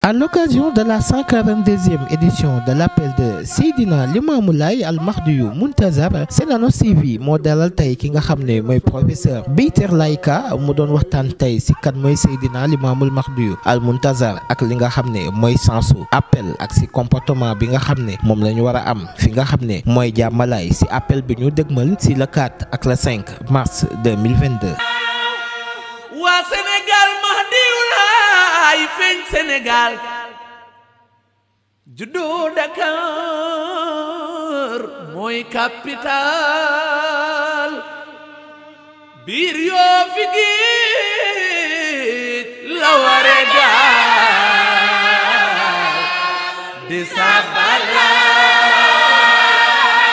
À l'occasion de la 142e édition de l'appel de Seydina Limamou Laye Al Mahdiyu Muntazar, Senanos TV moo dalal tey ki nga xam ne mooy professeur Beytir Laye Ka mu doon waxtaan tey si kan mooy Seydina Limamul Mahdiyu Al Muntazar ak li nga xam ne mooy sensu appel ak si comportement bi nga xam ne moom la ñu war a am fi nga xam ne mooy jàmmalaay si appel bi ñu dëgmal si le 4 ak le 5 mars 2022. waa Sénégal Mahdiyu Laye feeñ Sénégal juddoo Dakar mooy capital biir yoo fi géej la ware gaal di sabala.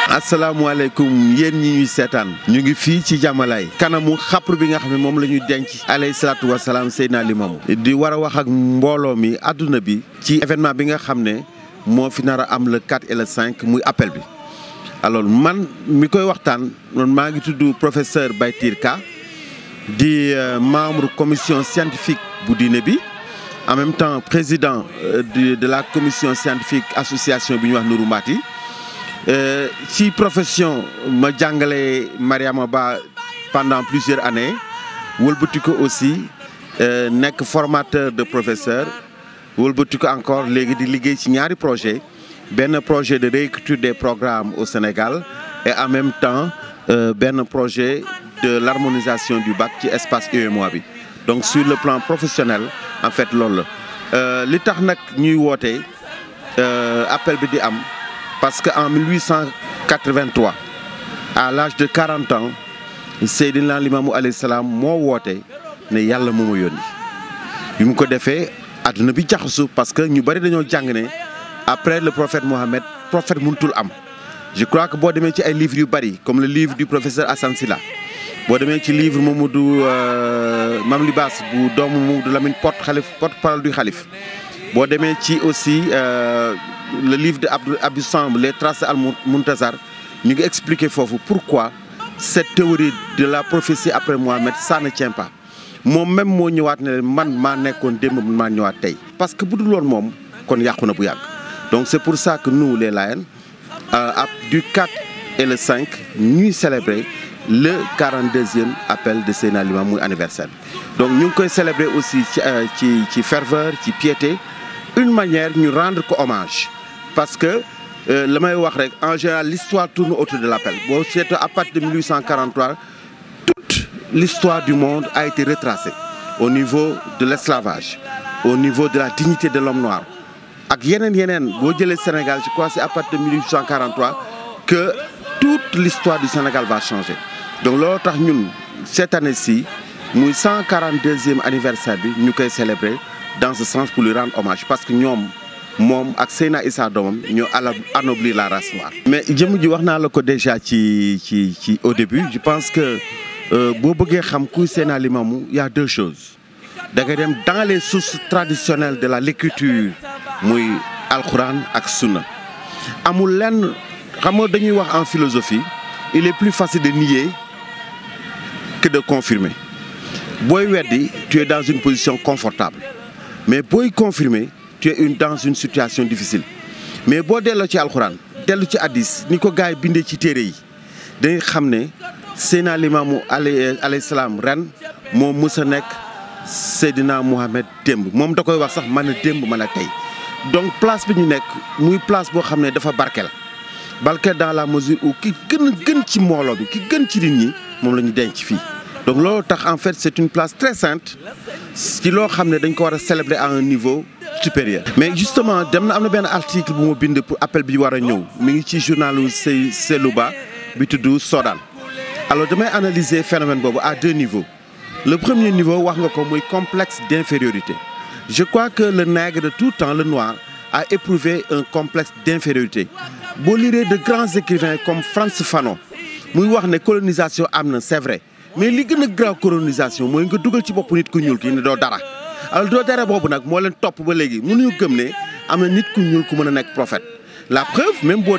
asalaamaaleykum yéen ñi ñuy seetaan ñu ngi fii ci jàmmalaay kanamu xapru bi nga xam ne moom la ñu denc alayhi salaatu wasalaam Seydina Limamou di war a wax ak mbooloo mi àdduna bi ci événement bi nga xam ne moo fi nar a am le 4 et le 5 muy appel bi. alors man mi koy waxtaan man maa ngi tudd professeur Beytir Ka di membre commission scientifique bu diine bi en même temps président de la commission scientifique association bi ñuy wax Nourou Mbati. ci profession ma jàngale Mariama Ba pendant plusieurs années wëlbati ko aussi nekk formateur de professeur wëlbati ko encore léegi di liggéey ci ñaari projet benn projet de réécriture des programmes au Sénégal et en même temps benn projet de l'harmonisation du bac ci espace UEMOA bi donc sur le plan professionnel en fait loolu la li tax nag ñuy woote appel bi di am parce que en 1883 à l'âge de 40 ans Seydina Limamou alayhi salaam moo woote ne yàlla moo ma yónni bi mu ko defee adduna bi jaxasu parce que ñu bari dañoo jàng ne après le prophète Mohammed prophète mënutul am. je crois que boo demee ci ay livres yu bari comme le livre du professeur Assane Sylla boo demee ci livre Mamadou Mam Libaas bu doomu Mamadou Lamine porte-parole du xalif boo demee ci aussi le livre de Abdou Samb les traces al Muntazar ñu ngi expliquer foofu pourquoi cette théorie de la prophétie après Mohammed ça ne tient pas moom même moo ñëwaat ne man maa nekkoon démb man maa ñëwaat tey. parce que bu dul woon moom kon yàqu na bu yàgg donc c'est pour ça que nous les Layènes du 4 et le 5 ñuy célébrer le 42e appel de Seydina Limamou muy anniversaire donc ñu ngi koy célébrer aussi ci ferveur ci piété une manière ñu rendre ko hommage. parce que la may wax rek en général l'histoire tourne autour de l'appel boo seetee à partir de 1843 toute l'histoire du monde a été retracée au niveau de l'esclavage au niveau de la dignité de l'homme noir ak yeneen boo jëlee Sénégal je crois c'est à partir de 1843 que toute l'histoire du Sénégal va changer. donc loolu tax ñun cette année-ci muy 142e anniversaire bi ñu koy célébrer dans ce sens pour lui rendre hommage parce que moom ak Seyna Issa doomam ñoo anoblir la race noire. mais jëm ji wax naa la ko déjà ci au début je pense que boo bëggee xam kuy Seydina Limamou il y a deux choses da ngay dem dans les sources traditionnelles de l'écriture muy alxuraan ak sunna amul lenn xam nga dañuy wax en philosophie il est plus facile de nier que de confirmer booy weddi tu es dans une position confortable mais booy confirmer tu es dans une situation difficile mais boo delloo ci alxuraan dellu ci hadis ni ko gars yi bindee ci téere yi dañuy xam ne Seydina Limamou alayhi salaam ren moo mës a nekk Seydina Mohamed démb moom da koy wax sax mën a démb mën a tey donc place bi ñu nekk muy place boo xam ne dafa barkeel dans la mesure où ki gën ci mbooloo bi ki gën ci nit ñi moom la ñu denc fii donc loolu tax en fait c'est une place très sainte ci loo xam ne dañ ko war a célébrer à un niveau supérieur. mais justement am na benn article bu ma bind pour appel bi war a ñëw mi ngi ci journalu Seydou Ba bi tudd Sodan alors damay analyser phénomène boobu à deux niveaux le premier niveau wax nga ko muy complexe d'infériorité je crois que le nègre de tout temps le noir a éprouvé un complexe d'infériorité boo liree de grands écrivains comme Frantz Fanon muy wax ne colonisation am na c'est vrai mais li gën a grave colonisation mooy nga dugal ci bopp nit ku ñuul ki ne doo dara alors doo dara boobu nag moo leen topp ba léegi mënuñu gëm ne am na nit ku ñuul ku mën a nekk prophète la preuve même boo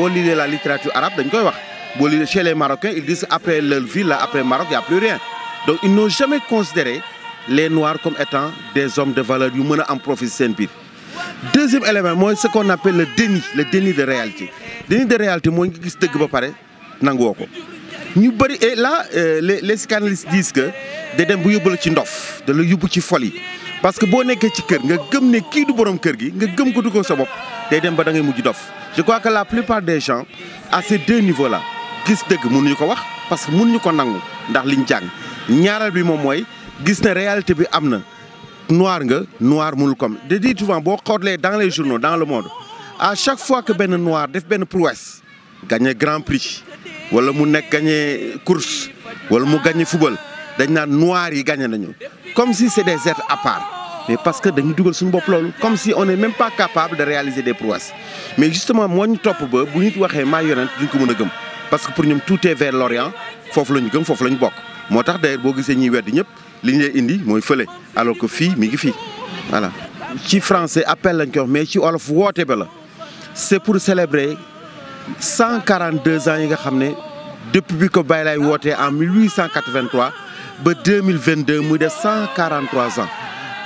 liree la littérature arabe dañ koy wax boo liree chez les Marocains ils disent après leur ville là après Maroc il y a plus rien donc ils n'ont jamais considéré les noirs comme étant des hommes de valeur yu mën a am profit seen biir Deuxième élément mooy ce qu'on appelle le déni de réalité. Déni de réalité mooy nga gis dëgg ba pare nangoo ko ñu bëri et là les psychanalystes disent que day dem bu yóbbu la ci ndof da la yóbbu ci folie parce que boo nekkee ci kër nga gëm ne kii du borom kër gi nga gëm ko du ko sa bopp day dem ba da ngay mujj dof. Je crois que la plupart des gens à ces deux niveaux là gis dëgg mënuñu ko wax parce que mënuñu ko nangu ndax liñ jàng ñaareel bi moom mooy gis ne réalité bi am na noir nga noir mënul comme de dire souvent boo xoolee dans les journaux dans le monde à chaque fois que benn noir def benn prouesse gagné grand prix wala mu nekk gagné course wala mu gagné football dañ naan noir yi gagné nañu comme si c'est des êtres à part mais parce que dañu dugal suñu bopp loolu comme si on n'est même pas capable de réaliser des prouesses mais justement moo ñu topp ba bu ñu waxee maa yonent duñ ko mën a gëm parce que pour ñoom tout est vers l'Orient foofu la ñu gëm foofu la ñu bokk moo tax d'ailleurs boo gisee ñuy weddi ñëpp li ñu lay indi mooy fële alors que fii mi ngi fii voilà. ci français appel lañ ko wax mais ci wolof woote ba la c'est pour célébrer 142 ans yi nga xam ne depuis bi ko Baye Laye wootee en 1883 ba 2022 muy def 143 ans.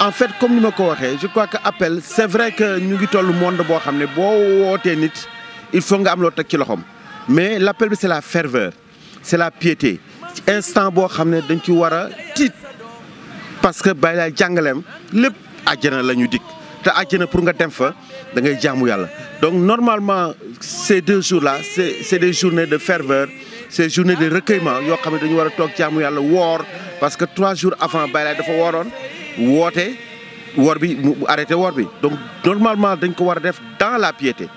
En fait comme ni ma ko waxee je crois que appel c'est vrai que ñu ngi tollu monde boo xam ne boo wootee nit il faut nga am loo teg ci loxoom mais l'appel bi c'est la ferveur c'est la piété instant boo xam ne dañ ci war a tiit parce que Baye Laye jàngaleem lépp àjjana la ñu dikk te àjjana pour nga dem fa da ngay jaamu yàlla donc normalement ces 2 jours-là c'est des journées de ferveur ces journées de recueillement yoo xam ne dañu war a toog jaamu yàlla woor parce que 3 jours avant Baye Laye dafa wooroon woote woor bi mu arrêté woor bi donc normalement dañ ko war a def dans la piété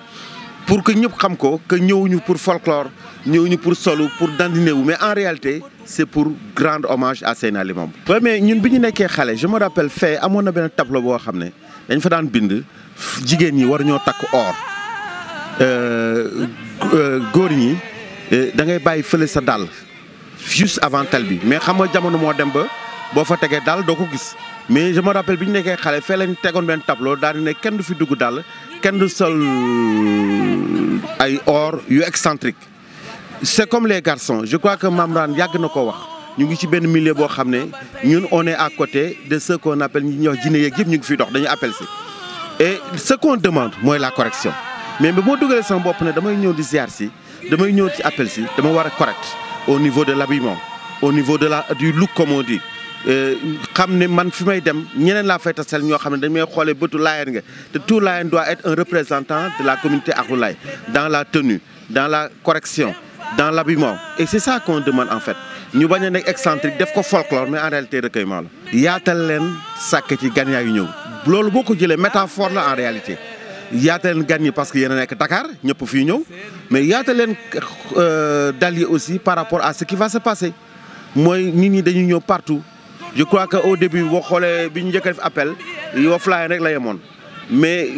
pour que ñëpp xam ko que ñëwuñu pour folklore ñëwuñu pour solu pour dandiner wu mais en réalité c'est pour rendre hommage à Seydina Limamou. oui mais ñun bi ñu nekkee xale je me rappelle fait amoon na benn tableau boo xam ne dañ fa daan bind jigéen ñi war ñoo takk or góor ñi da ngay bàyyi fële sa dàll juste avant tel bi mais xam nga jamono moo dem ba boo fa tegee dàll doo ko gis mais je me rappelle bi ñu nekkee xale fee lañ tegoon benn tableau daal di ne kenn du fi dugg dàll kenn du sol ay or yu excentrique c'est comme les garçons je crois que Mamran yàgg na ko wax ñu ngi ci benn milieu boo xam ne ñun on est à côté de ce qu'on appelle ñi ñuy wax jinne yeeg yëpp ñu ngi fiy dox dañuy appel si et ce qu'on demande mooy la correction mais ba moo dugalee sama bopp ne damay ñëw di ziar si damay ñëw ci appel si dama war a correct au niveau de l'habillement au niveau de du look comme on dit xam ne man fi may dem ñeneen laa fay tasal ñoo xam ne dañ may xoolee bëtu Laayeen nga te tout Laayeen doit être un représentant de la communauté Ahlou Laye dans la tenue dans la correction dans l'habillement et c'est ça qu'on demande en fait ñu bañ a nekk excentrique def ko folklore mais en réalité recueillement la. yaatal leen sàkk ci gan yaa yu ñëw loolu boo ko jëlee métaphore la en réalité yaatal leen gan yi parce que yéen a nekk Dakar ñëpp fii ñëw mais yaatal leen dal yi aussi par rapport à ce qui va se passer mooy nit ñi dañuy ñëw partout. Je crois qu'au début, boo xoolee bi ñu njëkk a def appel Yoff Layeen rek la yemoon mais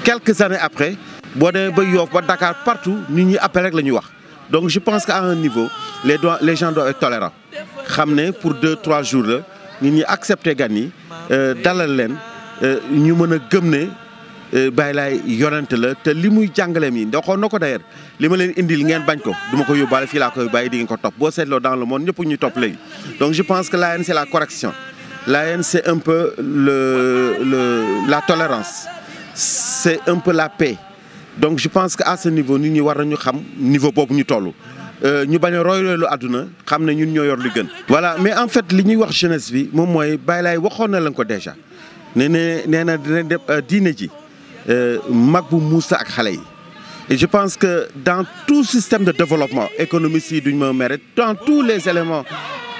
quelques années après boo demee ba Yoff ba Dakar partout nit ñi appel rek la ñuy wax donc je pense qu'à un niveau les gens doivent être tolérants xam ne pour 2-3 jours la nit ñi accepter gan yi dalal leen ñu mën a gëm ne Baye Laye yonent la te li muy jàngale mi waxoon na ko d'ailleurs li ma leen indil ngeen bañ ko du ma ko yóbbaale fii laa koy bàyyi di ngeen ko topp boo seetloo dans le monde ñëpp ñu topp léegi donc je pense que Layeen c'est la correction Layeen c'est un peu la tolérance c'est un peu la paix donc je pense que à ce niveau nit ñi war nañu xam niveau boobu ñu toll ñu bañ a roy-roylu àdduna xam ne ñun ñoo yor li gën. voilà mais en fait li ñuy wax jeunesse bi moom mooy Baye Laye waxoon na leen ko déjà nee na dina def diine ji mag bu muusa ak xale yi et je pense que dans tout système de développement économiste yi duñ ma mérite dans tous les éléments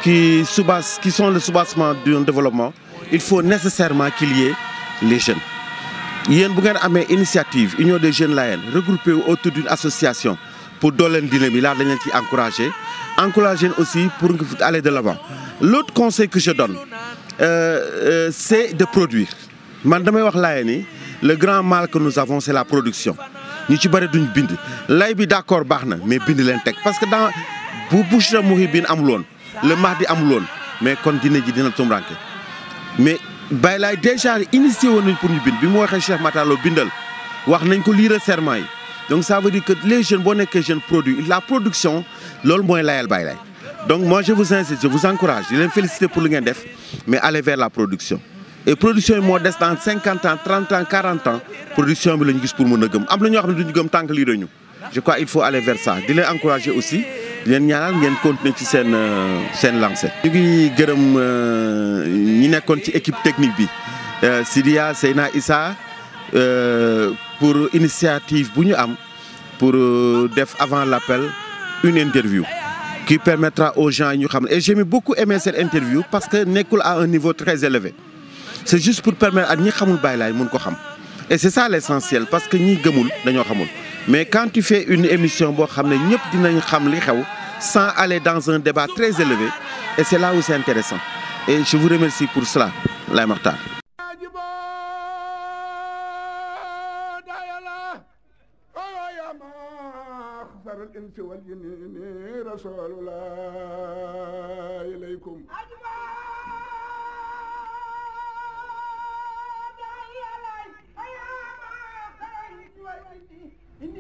qui sont le soubassement d'un développement il faut nécessairement qu'il y ait les jeunes yéen bu ngeen amee initiative union des jeunes Layène regroupé autour d'une association pour dooleel diine bi laa dañ leen ci encourager aussi pour aller de l'avant l'autre conseil que je donne c'est de produire man damay wax Layène ni le grand mal que nous avons c'est la production ñu ci bëri duñ bind lay bi d'accord baax na mais bind leen teg parce que dans bu Bichri Mouhibine amuloon le Mahdi amuloon mais kon diine ji dina tumranke mais Baye Laye déjà initié woon nañ pour ñu bind bi mu waxee Cheikh Matar Lo bindal wax nañ ko lire serment yi donc ça veut dire que les jeunes boo nekkee jeune produit la production loolu mooy layal Baye Laye donc moi je vous incite je vous encourage di leen féliciter pour lu ngeen def mais aller vers la production et production yi moo des dans 50 ans 30 ans 40 ans production bi la ñu gis pour mën a gëm am na ñoo xam ne duñu gëm tant que lii dañu je crois il faut aller vers ça di leen encourager aussi di leen ñaanal ngeen continuer ci seen lancée. ñu ngi gërëm ñi nekkoon ci équipe technique bi Sidia Seyna Issa pour initiative bu ñu am pour def avant l'appel une interview qui permettra aux gens ñu xam et j'ai beaucoup aimé cette interview parce que nekkul à un niveau très élevé c'est juste pour permettre ak ñi xamul Baye Laye mun ko xam et c'est ça l'essentiel parce que ñi gëmul dañoo xamul mais quand tu fais une émission boo xam ne ñëpp dinañ xam li xew sans aller dans un débat très élevé et c'est là où c'est intéressant et je vous remercie pour cela Laye Makhtar. الإنس والجن رسول الله إليكم إن